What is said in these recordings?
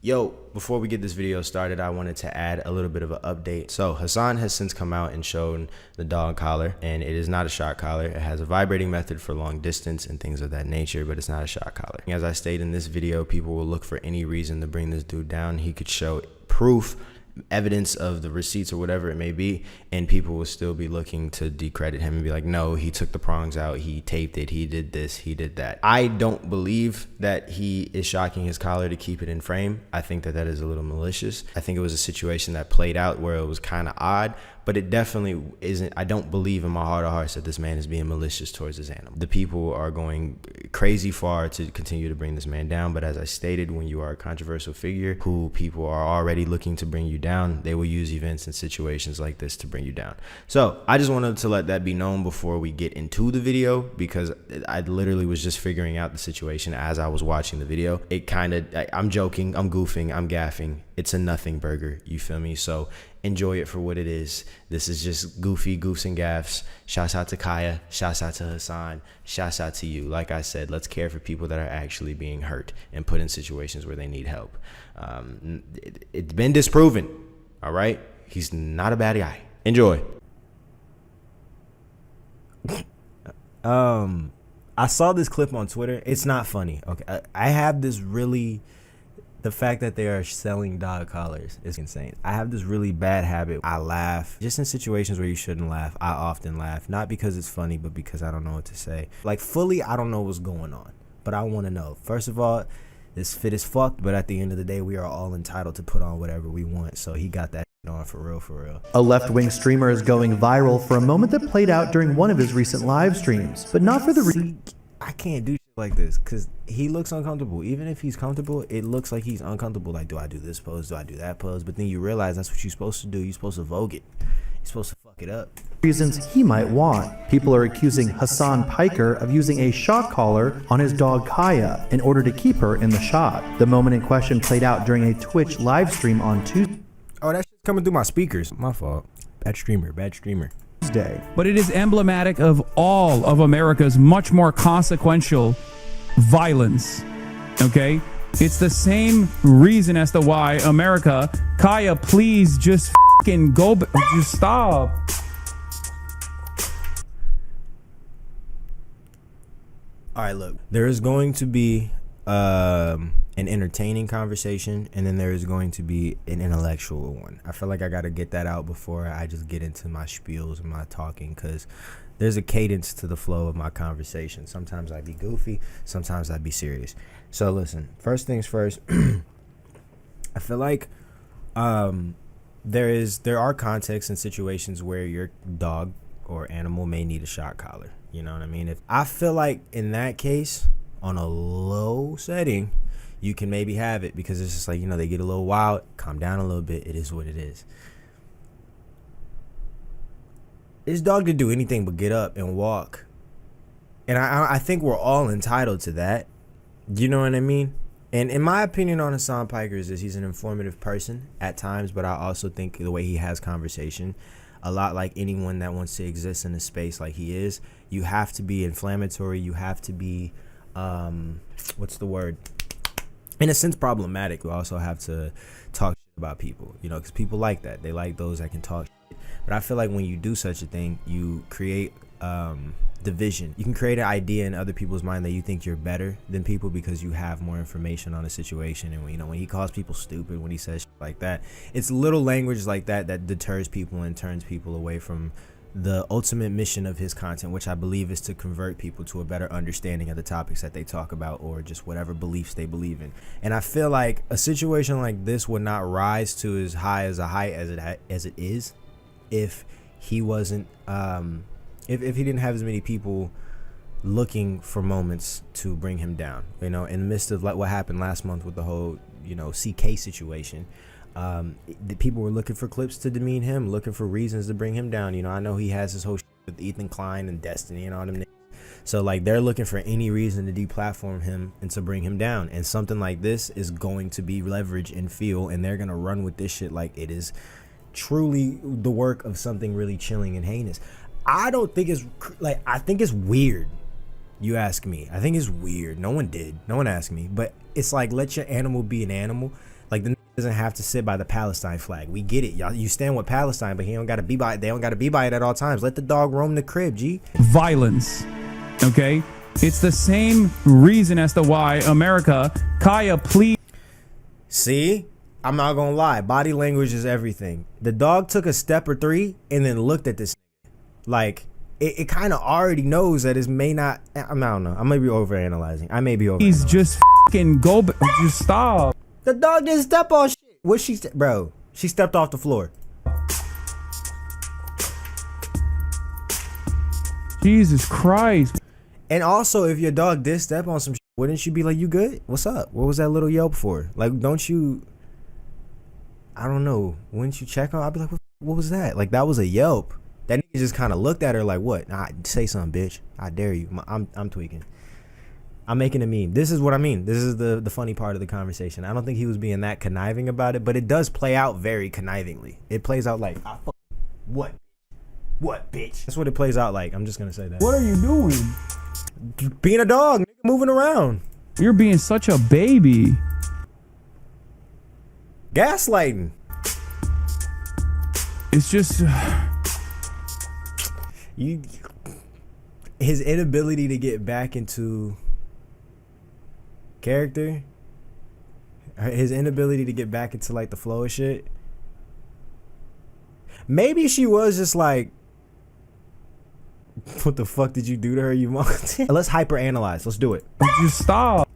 Yo, before we get this video started, I wanted to add a little bit of an update. So Hassan has since come out and shown the dog collar, and it is not a shock collar. It has a vibrating method for long distance and things of that nature, but it's not a shock collar. As I stated in this video, people will look for any reason to bring this dude down. He could show proof, evidence of the receipts or whatever it may be, and people will still be looking to decredit him and be like, no, he took the prongs out, he taped it, he did this, he did that. I don't believe that he is shocking his collar to keep it in frame. I think that that is a little malicious. I think it was a situation that played out where it was kind of odd, but it definitely isn't. I don't believe in my heart of hearts that this man is being malicious towards his animal. The people are going crazy far to continue to bring this man down, but as I stated, when you are a controversial figure who people are already looking to bring you down, they will use events and situations like this to bring you down. So I just wanted to let that be known before we get into the video, because I literally was just figuring out the situation as I was watching the video. It kind of, I'm joking, I'm goofing, I'm gaffing. It's a nothing burger, you feel me? So enjoy it for what it is. This is just goofy goofs and gaffs. Shouts out to Kaya, shouts out to Hassan, shouts out to you. Like I said, let's care for people that are actually being hurt and put in situations where they need help. It's been disproven, all right? He's not a bad guy. Enjoy. I saw this clip on Twitter. It's not funny. Okay, I have this really, the fact that they are selling dog collars is insane. I have this really bad habit. I laugh just in situations where you shouldn't laugh. I often laugh, not because it's funny, but because I don't know what to say. Like fully, I don't know what's going on, but I want to know. First of all, this fit is fucked, but at the end of the day, we are all entitled to put on whatever we want. So he got that on for real, for real. A left-wing streamer is going viral for a moment that played out during one of his recent live streams, but not for the I can't do shit like this because he looks uncomfortable. Even if he's comfortable, it looks like he's uncomfortable. Like, do I do this pose? Do I do that pose? But then you realize that's what you're supposed to do. You're supposed to vogue it. You're supposed to fuck it up. reasons he might want. People are accusing Hassan Piker of using a shock collar on his dog Kaya in order to keep her in the shot. The moment in question played out during a Twitch live stream on Tuesday. Oh, that shit's coming through my speakers. My fault. Bad streamer, bad streamer. But it is emblematic of all of America's much more consequential violence, okay? It's the same reason as to why America, Kaya, please just fucking go, just stop. All right, look, there is going to be an entertaining conversation, and then there is going to be an intellectual one. I feel like I got to get that out before I just get into my spiels and my talking, because there's a cadence to the flow of my conversation. Sometimes I'd be goofy, sometimes I'd be serious. So listen, first things first, I feel like there are contexts and situations where your dog or animal may need a shock collar. You know what I mean? If I feel like in that case, on a low setting, you can maybe have it, because it's just like, you know, they get a little wild, calm down a little bit. It is what it is. This dog didn't do anything but get up and walk. And I think we're all entitled to that. You know what I mean? And in my opinion on Hassan Piker is he's an informative person at times, but I also think the way he has conversation, a lot like anyone that wants to exist in a space like he is, you have to be inflammatory. You have to be, what's the word? In a sense, problematic. You also have to talk shit about people, you know, because people like that. They like those that can talk shit. But I feel like when you do such a thing, you create division. You can create an idea in other people's mind that you think you're better than people because you have more information on a situation. And when, you know, when he calls people stupid, when he says shit like that, it's little language like that that deters people and turns people away from the ultimate mission of his content, which I believe is to convert people to a better understanding of the topics that they talk about, or just whatever beliefs they believe in. And I feel like a situation like this would not rise to as high as it is if he wasn't if he didn't have as many people looking for moments to bring him down. You know, in the midst of like what happened last month with the whole, you know, CK situation, the people were looking for clips to demean him, looking for reasons to bring him down. You know, I know he has his whole shit with Ethan Klein and Destiny and all them niggas. So like they're looking for any reason to deplatform him and to bring him down. And something like this is going to be leverage and fuel, and they're gonna run with this shit like it is truly the work of something really chilling and heinous. I don't think it's like, I think it's weird. You ask me. I think it's weird. No one asked me, but it's like, let your animal be an animal. Like the nigga doesn't have to sit by the Palestine flag. We get it, y'all. You stand with Palestine, but he don't gotta be by it. They don't gotta be by it at all times. Let the dog roam the crib, G. Violence. Okay? It's the same reason as to why America, Kaya, please. See? I'm not gonna lie. Body language is everything. The dog took a step or three and then looked at this. Like, it kind of already knows that it may not. I don't know. I may be overanalyzing. He's just fucking go. Just stop. The dog didn't step on shit. What she bro? She stepped off the floor. Jesus Christ. And also, if your dog did step on some shit, wouldn't you be like, you good? What's up? What was that little yelp for? Like, don't you, I don't know. Wouldn't you check on? I'd be like, what was that? Like, that was a yelp. That nigga just kind of looked at her like, what? Nah, say something, bitch. I dare you. I'm tweaking. I'm making a meme. This is what I mean. This is the funny part of the conversation. I don't think he was being that conniving about it, but it does play out very connivingly. It plays out like, what? What, bitch? That's what it plays out like. I'm just gonna say that. What are you doing? Being a dog, nigga, moving around. You're being such a baby. Gaslighting. It's just his inability to get back into character, his inability to get back into like the flow of shit. Maybe she was just like, what the fuck did you do to her, you monkey? Let's hyper-analyze. Let's do it. just stop.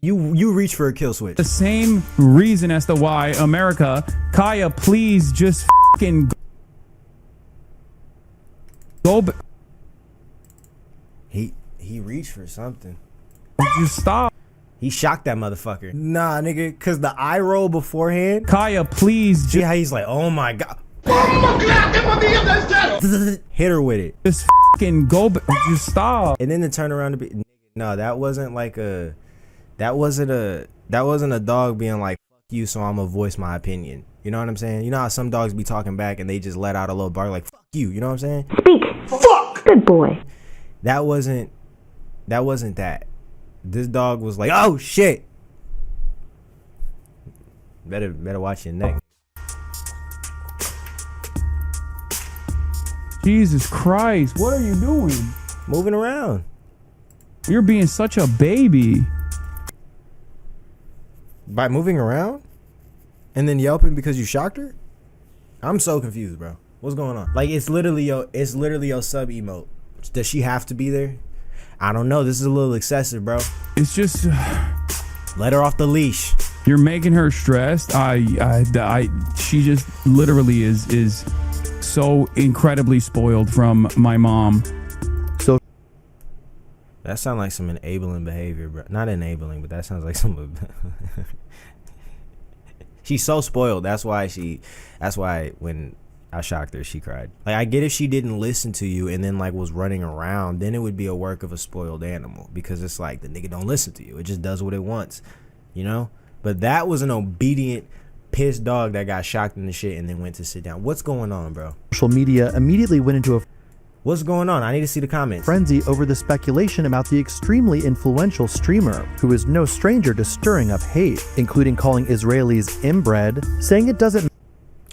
You reach for a kill switch. The same reason as to why America, Kaya, please just fucking go. He reached for something. Just stop. He shocked that motherfucker. Nah, nigga, cause the eye roll beforehand. Kaya, please. See how he's like, oh my god. Hit her with it. Just fucking go. Just stop. And then to turn around to be, no, that wasn't like a, that wasn't a dog being like, fuck you, so I'm gonna voice my opinion. You know what I'm saying? You know how some dogs be talking back and they just let out a little bark like, fuck you. You know what I'm saying? Speak. Fuck. Good boy. That wasn't that. This dog was like, oh shit. Better watch your neck. Jesus Christ, what are you doing? Moving around. You're being such a baby. By moving around? And then yelping because you shocked her? I'm so confused, bro. What's going on? Like, it's literally your sub emote. Does she have to be there? I don't know. This is a little excessive, bro. It's just let her off the leash. You're making her stressed. She just literally is so incredibly spoiled from my mom. So that sounds like some enabling behavior, bro. Not enabling, but that sounds like some. She's so spoiled. That's why when I shocked her, she cried. Like, I get if she didn't listen to you and then like was running around, then it would be a work of a spoiled animal, because it's like the nigga don't listen to you. It just does what it wants, you know? But that was an obedient, pissed dog that got shocked in the shit and then went to sit down. What's going on, bro? social media immediately went into a What's going on? I need to see the comments. frenzy over the speculation about the extremely influential streamer, who is no stranger to stirring up hate, including calling Israelis inbred, saying it doesn't.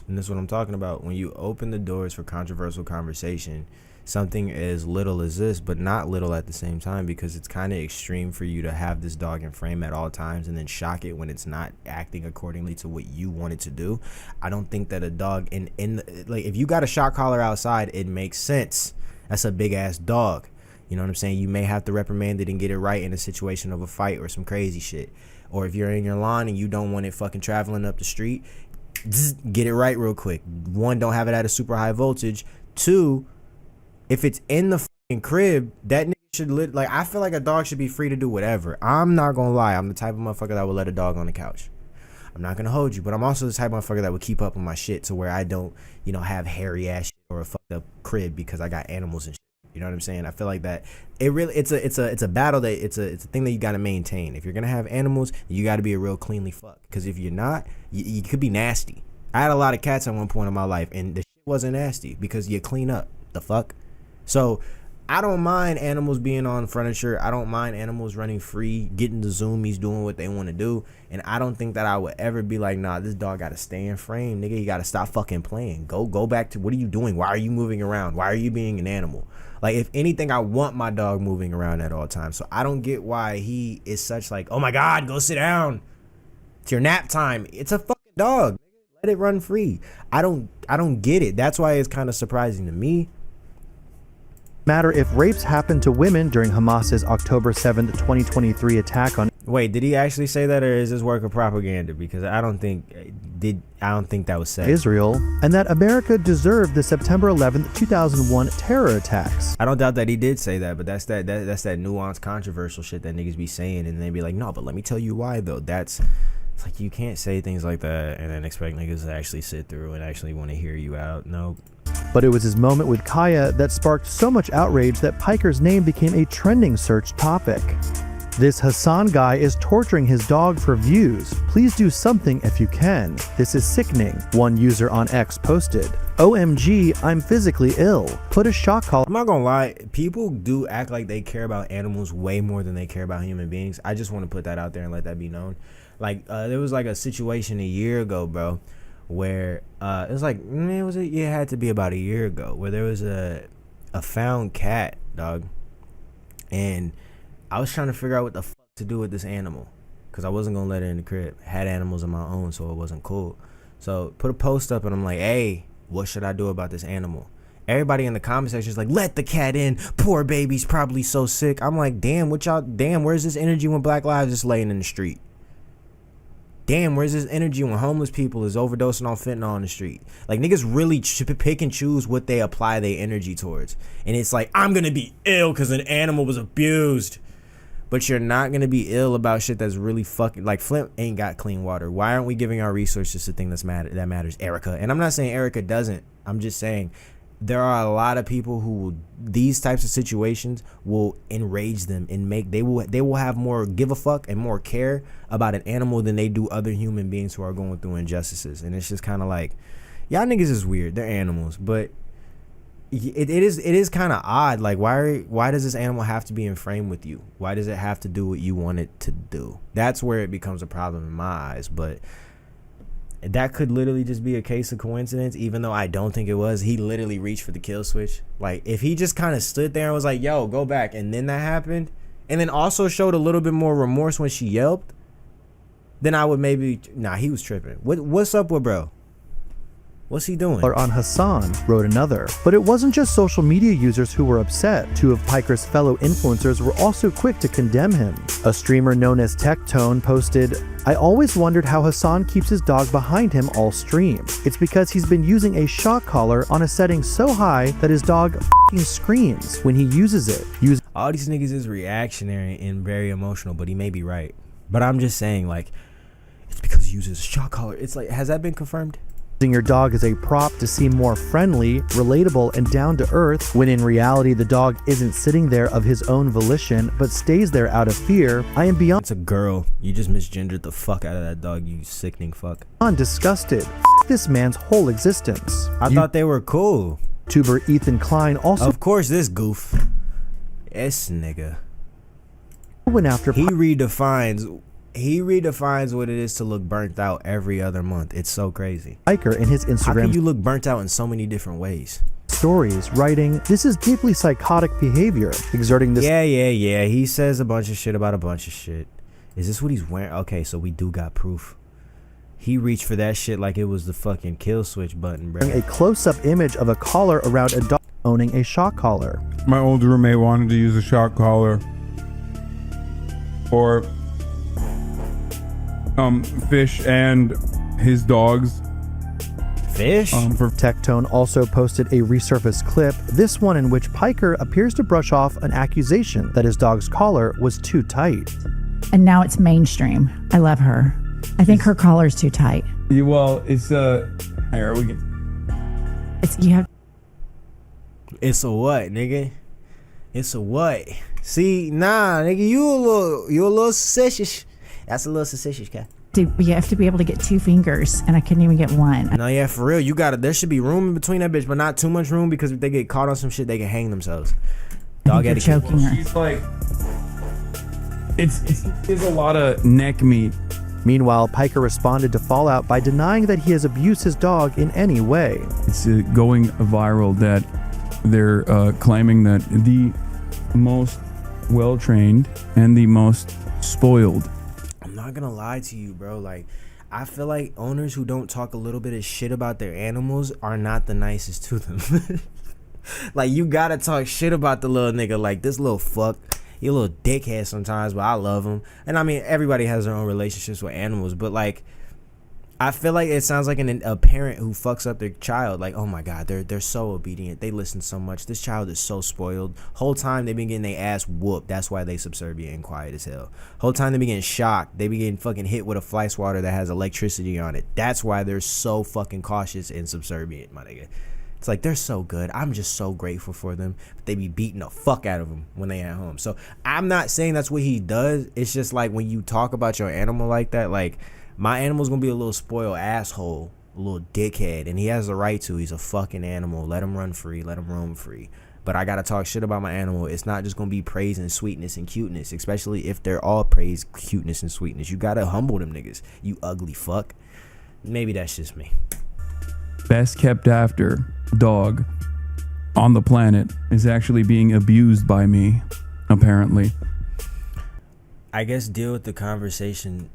And this is what I'm talking about. When you open the doors for controversial conversation, something as little as this, but not little at the same time, because it's kind of extreme for you to have this dog in frame at all times and then shock it when it's not acting accordingly to what you want it to do. I don't think that a dog like, if you got a shock collar outside, it makes sense. That's a big ass dog. You know what I'm saying? You may have to reprimand it and get it right in a situation of a fight or some crazy shit. Or if you're in your lawn and you don't want it fucking traveling up the street, get it right real quick. One, don't have it at a super high voltage. Two, if it's in the fucking crib, that nigga should like, I feel like a dog should be free to do whatever. I'm not gonna lie, I'm the type of motherfucker that would let a dog on the couch. I'm not gonna hold you, but I'm also the type of motherfucker that would keep up with my shit to where I don't, you know, have hairy ass shit or a fucked up crib because I got animals and shit. You know what I'm saying? I feel like that it's a battle that it's a thing that you gotta maintain. If you're gonna have animals, you gotta be a real cleanly fuck. Because if you're not, you could be nasty. I had a lot of cats at one point in my life, and the shit wasn't nasty because you clean up. The fuck? So I don't mind animals being on furniture. I don't mind animals running free, getting the zoomies, doing what they want to do. And I don't think that I would ever be like, nah, this dog got to stay in frame. Nigga, you got to stop fucking playing. Go back to, what are you doing? Why are you moving around? Why are you being an animal? Like, if anything, I want my dog moving around at all times. So I don't get why he is such like, oh my God, go sit down. It's your nap time. It's a fucking dog. Let it run free. I don't get it. That's why it's kind of surprising to me. Matter if rapes happened to women during Hamas's October 7th, 2023 attack on Wait, did he actually say that, or is this work of propaganda? Because I don't think that was said. Israel, and that America deserved the September 11th, 2001 terror attacks. I don't doubt that he did say that, but that's that nuanced, controversial shit that niggas be saying, and they be like, no, but let me tell you why though. It's like, you can't say things like that and then expect niggas to actually sit through and actually want to hear you out. No. But it was his moment with Kaya that sparked so much outrage that Piker's name became a trending search topic. This Hassan guy is torturing his dog for views. Please do something if you can. This is sickening, one user on X posted. OMG, I'm physically ill. Put a shock collar. I'm not gonna lie, people do act like they care about animals way more than they care about human beings. I just want to put that out there and let that be known. Like, there was like a situation a year ago, bro, where it was like, it had to be about a year ago, where there was a found cat, dog, and I was trying to figure out what the fuck to do with this animal, because I wasn't gonna let it in the crib. Had animals of my own, so it wasn't cool. So put a post up and I'm like, hey, what should I do about this animal? Everybody in the comment section is like, let the cat in, poor baby's probably so sick. I'm like, damn, where's this energy when Black Lives is laying in the street? Damn, where's this energy when homeless people is overdosing on fentanyl on the street? Like, niggas really pick and choose what they apply their energy towards. And it's like, I'm gonna be ill because an animal was abused. But you're not gonna be ill about shit that's really fucking, like, Flint ain't got clean water. Why aren't we giving our resources to things that matters, Erica? And I'm not saying Erica doesn't. I'm just saying there are a lot of people who will, these types of situations will enrage them and they will have more give a fuck and more care about an animal than they do other human beings who are going through injustices. And it's just kind of like, y'all niggas is weird. They're animals, but it is kind of odd. Like, why does this animal have to be in frame with you? Why does it have to do what you want it to do? That's where it becomes a problem in my eyes. But that could literally just be a case of coincidence, even though I don't think it was. He literally reached for the kill switch. Like, if he just kind of stood there and was like, yo, go back, and then that happened, and then also showed a little bit more remorse when she yelped, then I would maybe, nah, he was tripping. What's up with bro? What's he doing? On Hassan, wrote another. But it wasn't just social media users who were upset. Two of Piker's fellow influencers were also quick to condemn him. A streamer known as Tectone posted, I always wondered how Hassan keeps his dog behind him all stream. It's because he's been using a shock collar on a setting so high that his dog f***ing screams when he uses it. All these niggas is reactionary and very emotional, but he may be right. But I'm just saying, like, it's because he uses a shock collar. It's like, has that been confirmed? Using your dog as a prop to seem more friendly, relatable, and down to earth, when in reality the dog isn't sitting there of his own volition, but stays there out of fear. I am beyond— It's a girl. You just misgendered the fuck out of that dog, you sickening fuck. Disgusted. This man's whole existence. I thought they were cool. YouTuber Ethan Klein also— Of course, this goof. This nigga. Went after— He redefines what it is to look burnt out every other month. It's so crazy. Piker in his Instagram— How can you look burnt out in so many different ways? Stories, writing, this is deeply psychotic behavior, exerting this— Yeah. He says a bunch of shit about a bunch of shit. Is this what he's wearing? Okay, so we do got proof. He reached for that shit like it was the fucking kill switch button, bro. A close-up image of a collar around a dog owning a shock collar. My old roommate wanted to use a shock collar for Fish and his dogs. Fish? For Tectone also posted a resurfaced clip, this one in which Piker appears to brush off an accusation that his dog's collar was too tight. And now it's mainstream. I love her. I think her collar's too tight. Yeah, well, it's here we can. It's a what, nigga? It's a what? See, nah, nigga, you a little suspicious. That's a little suspicious, cat. Dude, you have to be able to get 2 fingers, and I couldn't even get 1. No, yeah, for real. There should be room in between that bitch, but not too much room, because if they get caught on some shit, they can hang themselves. Dog You're etiquette. choking her. She's like, it's a lot of neck meat. Meanwhile, Piker responded to Fallout by denying that he has abused his dog in any way. It's going viral that they're claiming that the most well-trained and the most spoiled. I'm not gonna lie to you, bro. Like, I feel like owners who don't talk a little bit of shit about their animals are not the nicest to them. Like, you gotta talk shit about the little nigga. Like, this little fuck, he a little dickhead sometimes, but I love him. And I mean, everybody has their own relationships with animals, but like, I feel like it sounds like a parent who fucks up their child. Like, oh my god, they're so obedient, they listen so much, this child is so spoiled. Whole time they been getting their ass whooped, that's why they subservient and quiet as hell. Whole time they be getting shocked, they be getting fucking hit with a fly swatter that has electricity on it. That's why they're so fucking cautious and subservient, my nigga. It's like, they're so good, I'm just so grateful for them, but they be beating the fuck out of them when they at home. So I'm not saying that's what he does. It's just like, when you talk about your animal like that, like, my animal's gonna be a little spoiled asshole, a little dickhead, and he has the right to. He's a fucking animal. Let him run free, let him roam free. But I gotta talk shit about my animal. It's not just gonna be praise and sweetness and cuteness, especially if they're all praise, cuteness, and sweetness. You gotta humble them niggas, you ugly fuck. Maybe that's just me. Best kept after dog on the planet is actually being abused by me, apparently. I guess deal with the conversation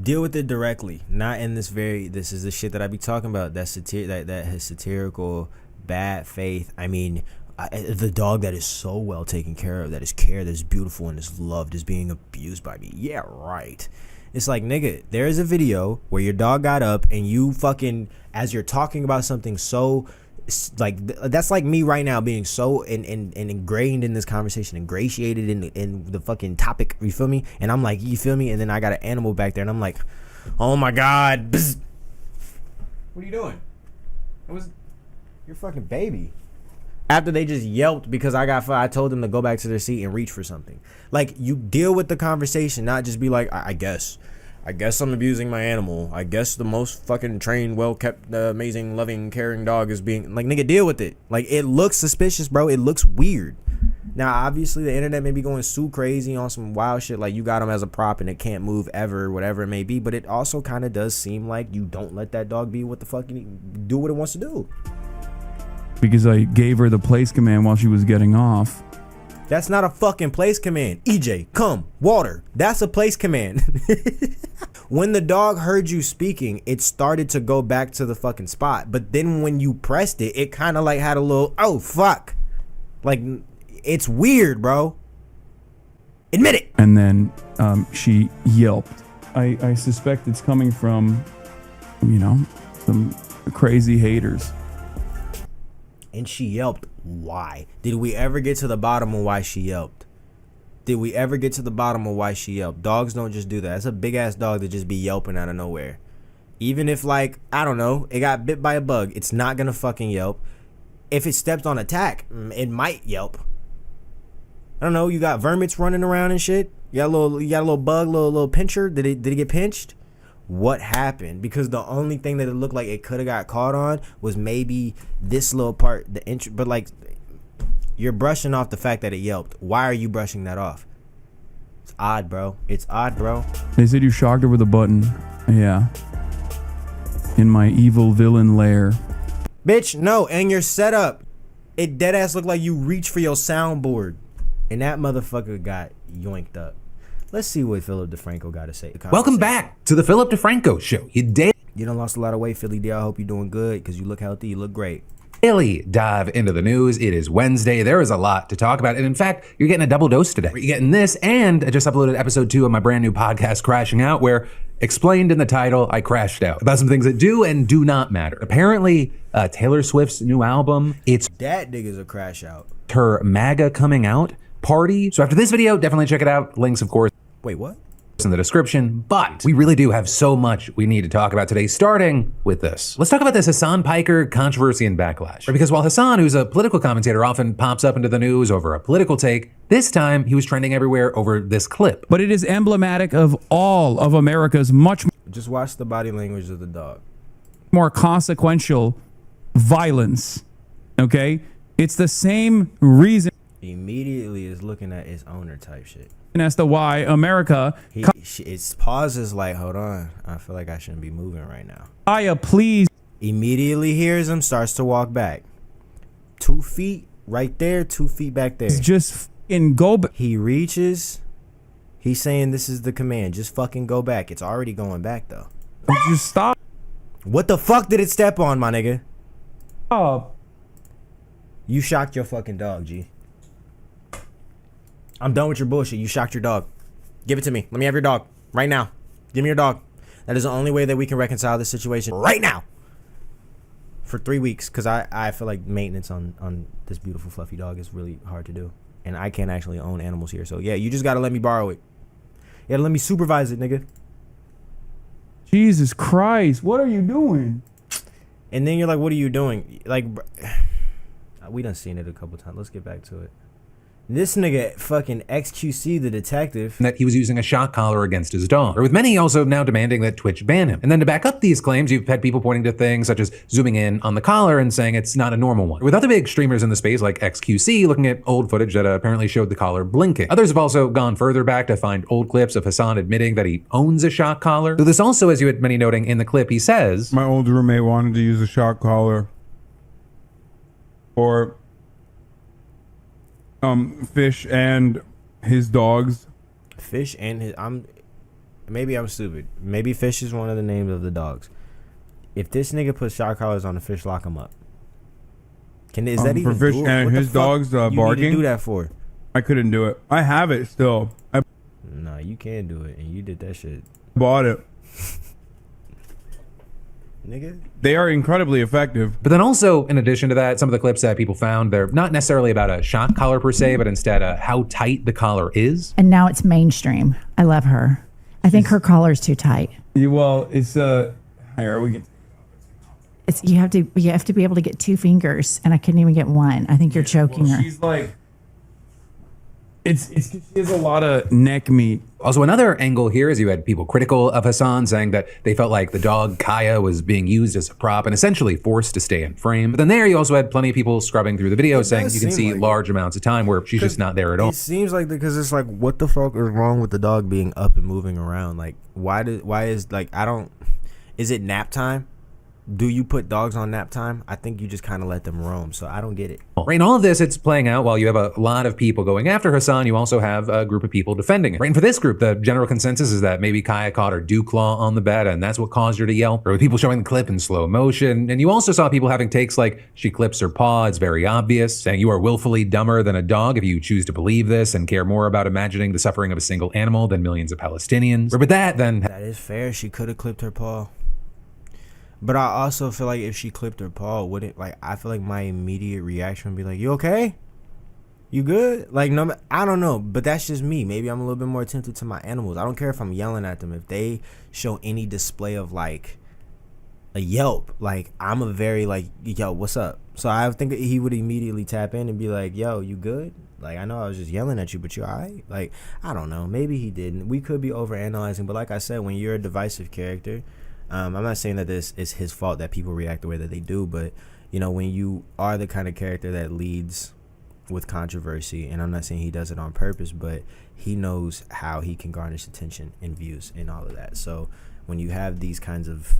deal with it directly, not in this is the shit that I be talking about, that has satirical bad faith. I mean, the dog that is so well taken care of, that is cared, that is beautiful and is loved, is being abused by me. Yeah, right. It's like, nigga, there is a video where your dog got up and you fucking, as you're talking about something so, like, that's like me right now being so ingrained in this conversation, ingratiated in the fucking topic, you feel me? And I'm like, you feel me? And then I got an animal back there and I'm like, oh my god, bzz. What are you doing? It was your fucking baby. After they just yelped because I told them to go back to their seat and reach for something. Like, you deal with the conversation, not just be like, I guess I'm abusing my animal. I guess the most fucking trained, well-kept, amazing, loving, caring dog is being... Like, nigga, deal with it. Like, it looks suspicious, bro. It looks weird. Now, obviously, the internet may be going so crazy on some wild shit, like you got him as a prop and it can't move ever, whatever it may be. But it also kind of does seem like you don't let that dog be what the fuck do what it wants to do. Because I gave her the place command while she was getting off. That's not a fucking place command. EJ, come, water. That's a place command. When the dog heard you speaking, it started to go back to the fucking spot. But then when you pressed it, it kind of like had a little, oh, fuck. Like, it's weird, bro. Admit it. And then she yelped. I suspect it's coming from, you know, some crazy haters. And she yelped. Why? Did we ever get to the bottom of why she yelped? Dogs don't just do that. That's a big ass dog that just be yelping out of nowhere. Even if, like, I don't know, it got bit by a bug, it's not gonna fucking yelp. If it steps on a tack, it might yelp. I don't know, you got vermits running around and shit. You got a little bug, little pincher. Did it get pinched? What happened? Because the only thing that it looked like it could have got caught on was maybe this little part, but like, you're brushing off the fact that it yelped. Why are you brushing that off? It's odd, bro. They said you shocked her with a button. Yeah. In my evil villain lair. Bitch, no, and your setup. It deadass looked like you reached for your soundboard. And that motherfucker got yoinked up. Let's see what Philip DeFranco got to say. Welcome back to the Philip DeFranco Show. You done lost a lot of weight, Philly D. I hope you're doing good because you look healthy. You look great. daily dive into the news. It is Wednesday. There is a lot to talk about. And in fact, you're getting a double dose today. You're getting this, and I just uploaded episode 2 of my brand new podcast, Crashing Out, where explained in the title, I crashed out about some things that do and do not matter. Apparently, Taylor Swift's new album, it's that nigga's a crash out. Her MAGA coming out party. So after this video, definitely check it out. Links, of course. Wait, what? In the description, but we really do have so much we need to talk about today, starting with this. Let's talk about this Hassan Piker controversy and backlash. Because while Hassan, who's a political commentator, often pops up into the news over a political take, this time he was trending everywhere over this clip. But it is emblematic of all of America's much Just watch the body language of the dog. more consequential violence, okay? It's the same reason. immediately is looking at his owner type shit. as to why America, It's pauses like, hold on, I feel like I shouldn't be moving right now. Kaya, please. Immediately hears him, starts to walk back. 2 feet right there, 2 feet back there. Just fucking go back. He reaches. He's saying this is the command. Just fucking go back. It's already going back though. Just stop. What the fuck did it step on, my nigga? Stop. You shocked your fucking dog, G. I'm done with your bullshit. You shocked your dog. Give it to me. Let me have your dog. Right now. Give me your dog. That is the only way that we can reconcile this situation. Right now. For 3 weeks. Because I feel like maintenance on this beautiful fluffy dog is really hard to do. And I can't actually own animals here. So yeah, you just got to let me borrow it. You got to let me supervise it, nigga. Jesus Christ. What are you doing? And then you're like, what are you doing? Like, we done seen it a couple times. Let's get back to it. This nigga fucking XQC the detective. That he was using a shock collar against his dog. Or with many also now demanding that Twitch ban him. And then to back up these claims, you've had people pointing to things such as zooming in on the collar and saying it's not a normal one. With other big streamers in the space like XQC looking at old footage that apparently showed the collar blinking. Others have also gone further back to find old clips of Hassan admitting that he owns a shock collar. So this also, as you had many noting in the clip, he says, My old roommate wanted to use a shock collar for Fish and his dogs. Fish and his... Maybe I'm stupid. Maybe Fish is one of the names of the dogs. If this nigga puts shock collars on the fish, lock him up. Is that even for Fish doable? and What the his fuck dogs barking? You need to do that for? I couldn't do it. I have it still. I No, you can do it, and you did that shit, bought it. nigga. They are incredibly effective. but then also, in addition to that, some of the clips that people found, they're not necessarily about a shock collar per se, but instead how tight the collar is. And now it's mainstream. I love her. I think her collar's too tight. Well, it's here we get. It's you have to be able to get 2 fingers, and I couldn't even get one. I think you're choking her. She's like, it's 'cause she has a lot of neck meat. Also, another angle here is you had people critical of Hassan saying that they felt like the dog Kaya was being used as a prop and essentially forced to stay in frame. But then there you also had plenty of people scrubbing through the video saying you can see large amounts of time where she's just not there at all. It seems like because it's like, what the fuck is wrong with the dog being up and moving around? Like, why is like is it nap time? Do you put dogs on nap time? I think you just kind of let them roam. So I don't get it. Right, in all of this, it's playing out while you have a lot of people going after Hassan. You also have a group of people defending it. Right, and for this group, the general consensus is that maybe Kaya caught her dew claw on the bed, and that's what caused her to yell. Or with people showing the clip in slow motion. And you also saw people having takes like, she clips her paw, it's very obvious, saying you are willfully dumber than a dog if you choose to believe this and care more about imagining the suffering of a single animal than millions of Palestinians. Or with that, then... That is fair. She could have clipped her paw. But I also feel like if she clipped her paw, wouldn't, like, I feel like my immediate reaction would be like, you okay? You good? Like, no, I don't know, but that's just me. Maybe I'm a little bit more attentive to my animals. I don't care if I'm yelling at them. If they show any display of, like, a yelp, like, I'm a very, like, yo, what's up? So I think he would immediately tap in and be like, yo, you good? Like, I know I was just yelling at you, but you all right? Like, I don't know. Maybe he didn't. We could be overanalyzing, but like I said, when you're a divisive character... I'm not saying that this is his fault that people react the way that they do, but, you know, when you are the kind of character that leads with controversy, and I'm not saying he does it on purpose, but he knows how he can garnish attention and views and all of that. So when you have these kinds of,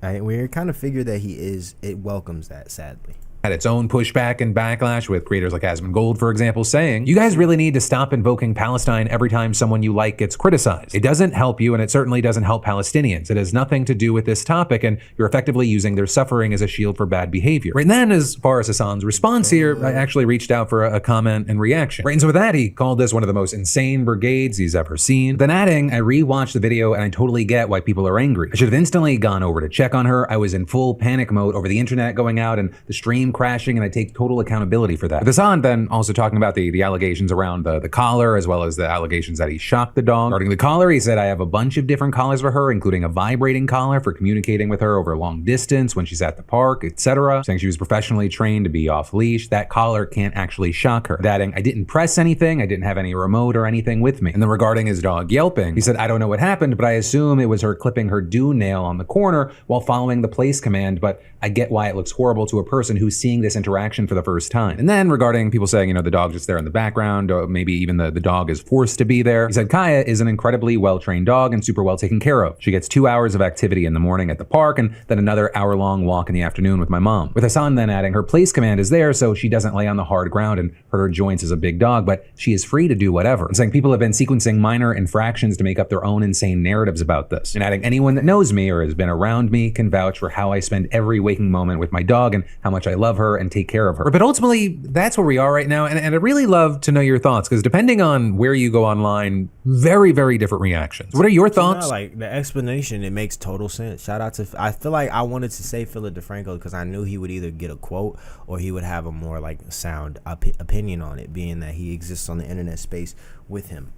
we kind of figure that it welcomes that, sadly. Had its own pushback and backlash with creators like Asmongold, for example, saying, you guys really need to stop invoking Palestine every time someone you like gets criticized. It doesn't help you, and it certainly doesn't help Palestinians. It has nothing to do with this topic, and you're effectively using their suffering as a shield for bad behavior. Right, and then, as far as Hassan's response here, I actually reached out for a comment and reaction. Right, and so with that, he called this one of the most insane brigades he's ever seen. Then adding, I rewatched the video and I totally get why people are angry. I should have instantly gone over to check on her. I was in full panic mode over the internet going out and the stream crashing, and I take total accountability for that. With Hassan then also talking about the allegations around the collar, as well as the allegations that he shocked the dog. Regarding the collar, he said, I have a bunch of different collars for her, including a vibrating collar for communicating with her over a long distance when she's at the park, etc. Saying she was professionally trained to be off leash. That collar can't actually shock her. Adding, I didn't press anything, I didn't have any remote or anything with me. And then regarding his dog yelping, he said, I don't know what happened, but I assume it was her clipping her dew nail on the corner while following the place command, but I get why it looks horrible to a person who's seeing this interaction for the first time. And then regarding people saying, the dog's just there in the background, or maybe even the dog is forced to be there, he said Kaya is an incredibly well-trained dog and super well taken care of. She gets 2 hours of activity in the morning at the park and then another hour-long walk in the afternoon with my mom. With Hassan then adding her place command is there so she doesn't lay on the hard ground and hurt her joints as a big dog, but she is free to do whatever. And saying people have been sequencing minor infractions to make up their own insane narratives about this. And adding anyone that knows me or has been around me can vouch for how I spend every waking moment with my dog and how much I love her and take care of her. But ultimately, that's where we are right now. And I'd really love to know your thoughts, because depending on where you go online, very, very different reactions. What are your thoughts? Like the explanation, it makes total sense. Shout out to, I feel like I wanted to say Philip DeFranco because I knew he would either get a quote or he would have a more like sound opinion on it, being that he exists on the internet space with him.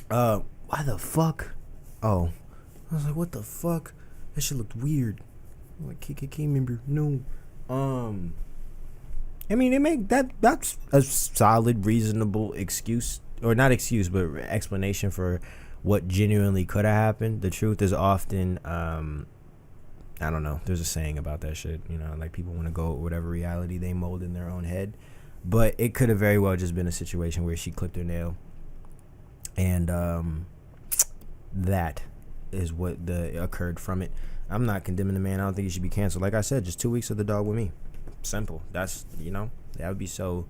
Why the fuck? Oh, I was like, what the fuck? That shit looked weird. I'm like, KKK member, no. I mean, that's a solid, reasonable excuse, or not excuse, but explanation for what genuinely could have happened. The truth is often, I don't know. There's a saying about that shit. Like people want to go with whatever reality they mold in their own head, but it could have very well just been a situation where she clipped her nail, and that is what occurred from it. I'm not condemning the man. I don't think he should be canceled. Like I said, just 2 weeks of the dog with me. Simple. That's, that would be so,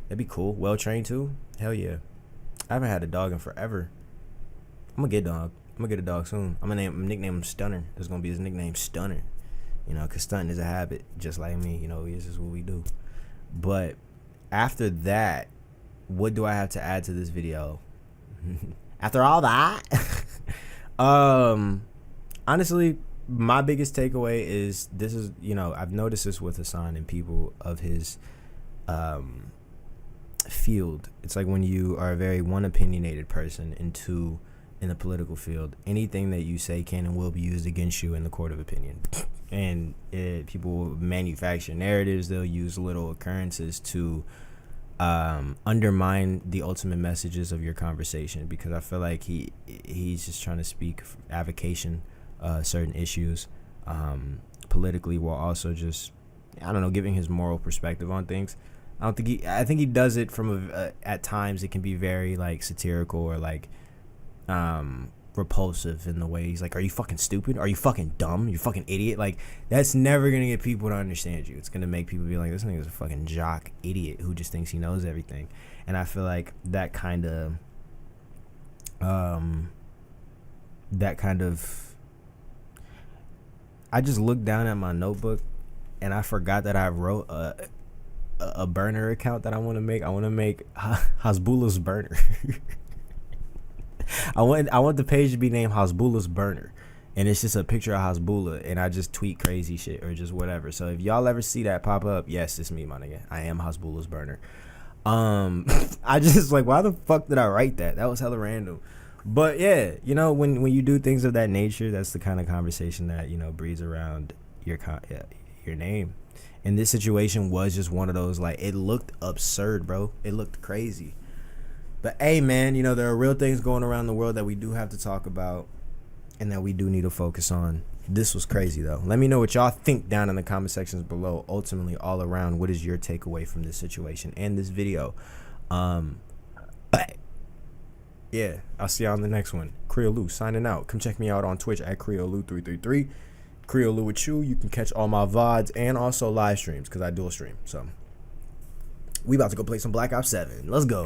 that'd be cool. Well trained too. Hell yeah. I haven't had a dog in forever. I'm gonna get a dog. I'm gonna get a dog soon. I'm gonna nickname him Stunner. That's gonna be his nickname, Stunner. Cause stunting is a habit, just like me. This is what we do. But after that, what do I have to add to this video? After all that, honestly, my biggest takeaway is this is, I've noticed this with Hassan and people of his field. It's like when you are a very one opinionated person and two in the political field, anything that you say can and will be used against you in the court of opinion. And people will manufacture narratives. They'll use little occurrences to undermine the ultimate messages of your conversation, because I feel like he's just trying to speak avocation certain issues politically, while also just, I don't know, giving his moral perspective on things. I think he does it from at times it can be very like satirical or like repulsive in the way he's like, are you fucking stupid? Are you fucking dumb? You fucking idiot? Like, that's never gonna get people to understand you. It's gonna make people be like, this nigga's a fucking jock idiot who just thinks he knows everything. And I feel like that kind of I just looked down at my notebook and I forgot that I wrote a burner account that I want to make. I want to make Hasbullah's burner. I want the page to be named Hasbullah's burner, and it's just a picture of Hasbullah, and I just tweet crazy shit or just whatever. So if y'all ever see that pop up, yes, it's me, my nigga. I am Hasbullah's burner. I just like, why the fuck did I write that? That was hella random. But yeah, when you do things of that nature, that's the kind of conversation that breeds around your name. And this situation was just one of those, like, it looked absurd, bro. It looked crazy. But hey, man, there are real things going around the world that we do have to talk about and that we do need to focus on. This was crazy, though. Let me know what y'all think down in the comment sections below. Ultimately, all around, what is your takeaway from this situation and this video? Yeah, I'll see y'all on the next one. Creo Lou signing out. Come check me out on Twitch at CreoLou333. Creo Lou with you. You can catch all my VODs and also live streams because I dual stream. So we about to go play some Black Ops 7. Let's go.